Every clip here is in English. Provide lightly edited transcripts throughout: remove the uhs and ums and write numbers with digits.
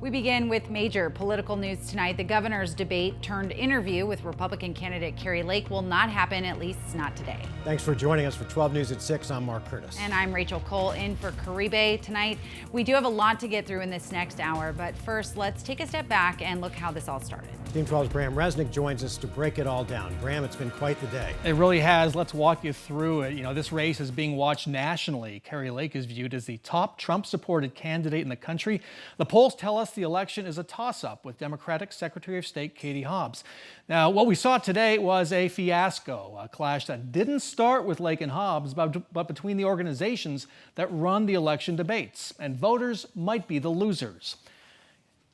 We begin with major political news tonight. The governor's debate turned interview with Republican candidate Kari Lake will not happen, at least not today. Thanks for joining us for 12 News at 6. I'm Mark Curtis. And I'm Rachel Cole in for Karibe tonight. We do have a lot to get through in this next hour, but first let's take a step back and look how this all started. Team 12's Bram Resnick joins us to break it all down. Bram, it's been quite the day. It really has. Let's walk you through it. You know, this race is being watched nationally. Kari Lake is viewed as the top Trump-supported candidate in the country. The polls tell us the election is a toss-up with Democratic Secretary of State Katie Hobbs. Now, what we saw today was a fiasco, a clash that didn't start with Lake and Hobbs, but between the organizations that run the election debates, and voters might be the losers.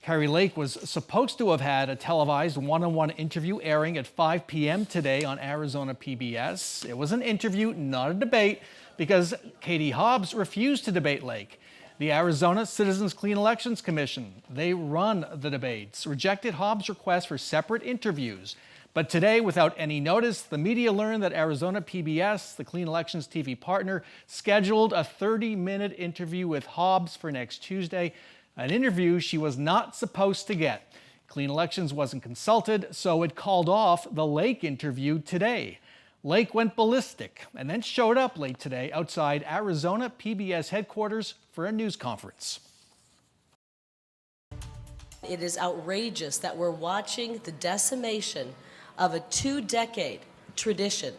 Kari Lake was supposed to have had a televised one-on-one interview airing at 5 p.m. today on Arizona PBS. It was an interview, not a debate, because Katie Hobbs refused to debate Lake. The Arizona Citizens Clean Elections Commission, they run the debates, rejected Hobbs' request for separate interviews. But today, without any notice, the media learned that Arizona PBS, the Clean Elections TV partner, scheduled a 30-minute interview with Hobbs for next Tuesday, an interview she was not supposed to get. Clean Elections wasn't consulted, so it called off the Lake interview today. Lake went ballistic and then showed up late today outside Arizona PBS headquarters for a news conference. It is outrageous that we're watching the decimation of a two-decade tradition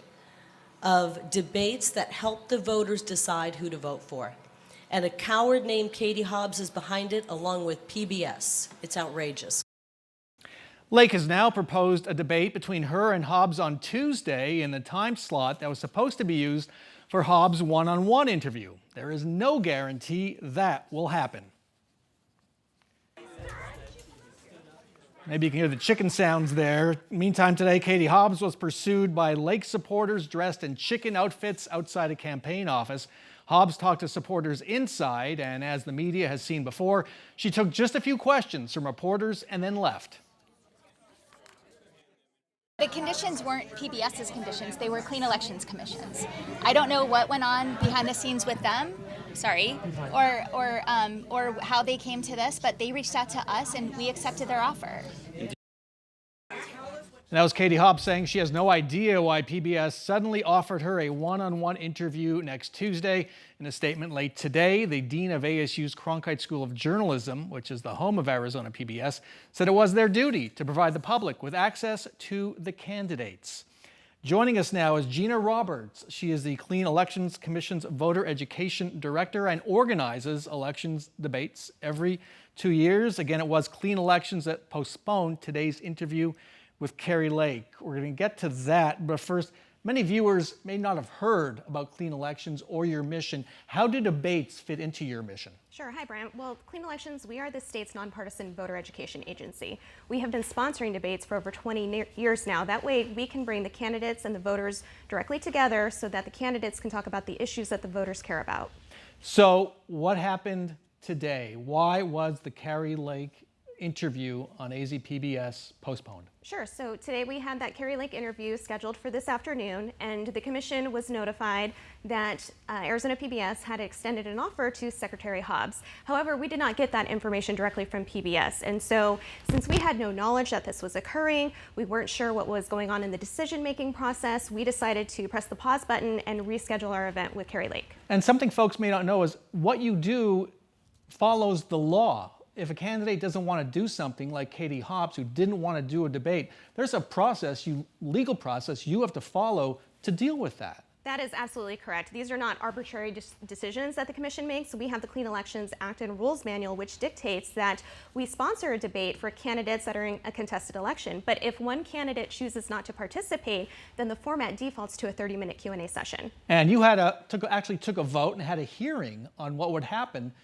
of debates that help the voters decide who to vote for. And a coward named Katie Hobbs is behind it, along with PBS. It's outrageous. Lake has now proposed a debate between her and Hobbs on Tuesday in the time slot that was supposed to be used for Hobbs' one-on-one interview. There is no guarantee that will happen. Maybe you can hear the chicken sounds there. Meantime, today, Katie Hobbs was pursued by Lake supporters dressed in chicken outfits outside a campaign office. Hobbs talked to supporters inside, and as the media has seen before, she took just a few questions from reporters and then left. The conditions weren't PBS's conditions, they were Clean Elections Commission's. I don't know what went on behind the scenes with them, or how they came to this, but they reached out to us and we accepted their offer. And that was Katie Hobbs saying she has no idea why PBS suddenly offered her a one-on-one interview next Tuesday. In a statement late today, the dean of ASU's Cronkite School of Journalism, which is the home of Arizona PBS, said it was their duty to provide the public with access to the candidates. Joining us now is Gina Roberts. She is the Clean Elections Commission's Voter Education Director and organizes elections debates every 2 years. Again, it was Clean Elections that postponed today's interview with Kari Lake. We're going to get to that, but first, many viewers may not have heard about Clean Elections or your mission. How do debates fit into your mission? Sure. Hi, Brent. Well, Clean Elections, we are the state's nonpartisan voter education agency. We have been sponsoring debates for over 20 years now. That way, we can bring the candidates and the voters directly together so that the candidates can talk about the issues that the voters care about. So what happened today? Why was the Kari Lake interview on AZPBS postponed? Sure. So today we had that Kari Lake interview scheduled for this afternoon, and the commission was notified that Arizona PBS had extended an offer to Secretary Hobbs. However, we did not get that information directly from PBS, and so since we had no knowledge that this was occurring, we weren't sure what was going on in the decision-making process, we decided to press the pause button and reschedule our event with Kari Lake. And something folks may not know is what you do follows the law. If a candidate doesn't want to do something like Katie Hobbs, who didn't want to do a debate, there's a process, legal process you have to follow to deal with that. That is absolutely correct. These are not arbitrary decisions that the commission makes. We have the Clean Elections Act and Rules Manual, which dictates that we sponsor a debate for candidates that are in a contested election. But if one candidate chooses not to participate, then the format defaults to a 30-minute Q&A session. And you had actually took a vote and had a hearing on what would happen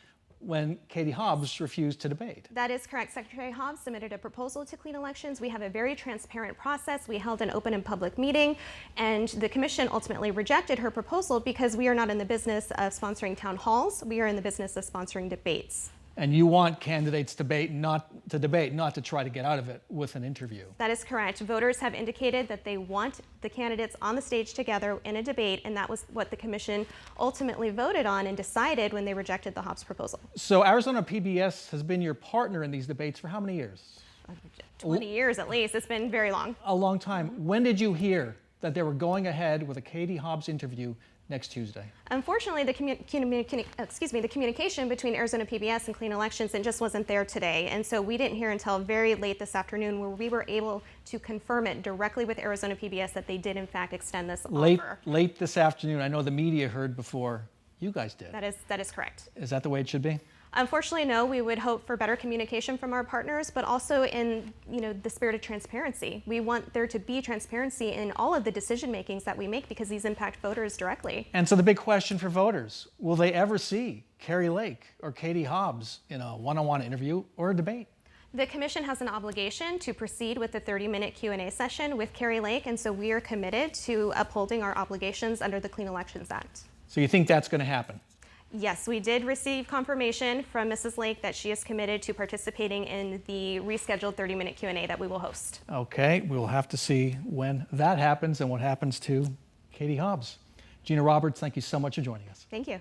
when Katie Hobbs refused to debate. That is correct. Secretary Hobbs submitted a proposal to Clean Elections. We have a very transparent process. We held an open and public meeting, and the commission ultimately rejected her proposal because we are not in the business of sponsoring town halls. We are in the business of sponsoring debates. And you want candidates to debate, not to try to get out of it with an interview. That is correct. Voters have indicated that they want the candidates on the stage together in a debate, and that was what the commission ultimately voted on and decided when they rejected the Hobbs proposal. So Arizona PBS has been your partner in these debates for how many years? 20 years at least. It's been very long. A long time. When did you hear that they were going ahead with a Katie Hobbs interview next Tuesday? Unfortunately, the communication between Arizona PBS and Clean Elections, it just wasn't there today. And so we didn't hear until very late this afternoon where we were able to confirm it directly with Arizona PBS that they did in fact extend this offer. Late this afternoon. I know the media heard before you guys did. That is correct. Is that the way it should be? Unfortunately, no. We would hope for better communication from our partners, but also in the spirit of transparency. We want there to be transparency in all of the decision makings that we make because these impact voters directly. And so the big question for voters, will they ever see Kari Lake or Katie Hobbs in a one-on-one interview or a debate? The commission has an obligation to proceed with the 30-minute Q&A session with Kari Lake, and so we are committed to upholding our obligations under the Clean Elections Act. So you think that's going to happen? Yes, we did receive confirmation from Mrs. Lake that she is committed to participating in the rescheduled 30-minute Q&A that we will host. Okay, we will have to see when that happens and what happens to Katie Hobbs. Gina Roberts, thank you so much for joining us. Thank you.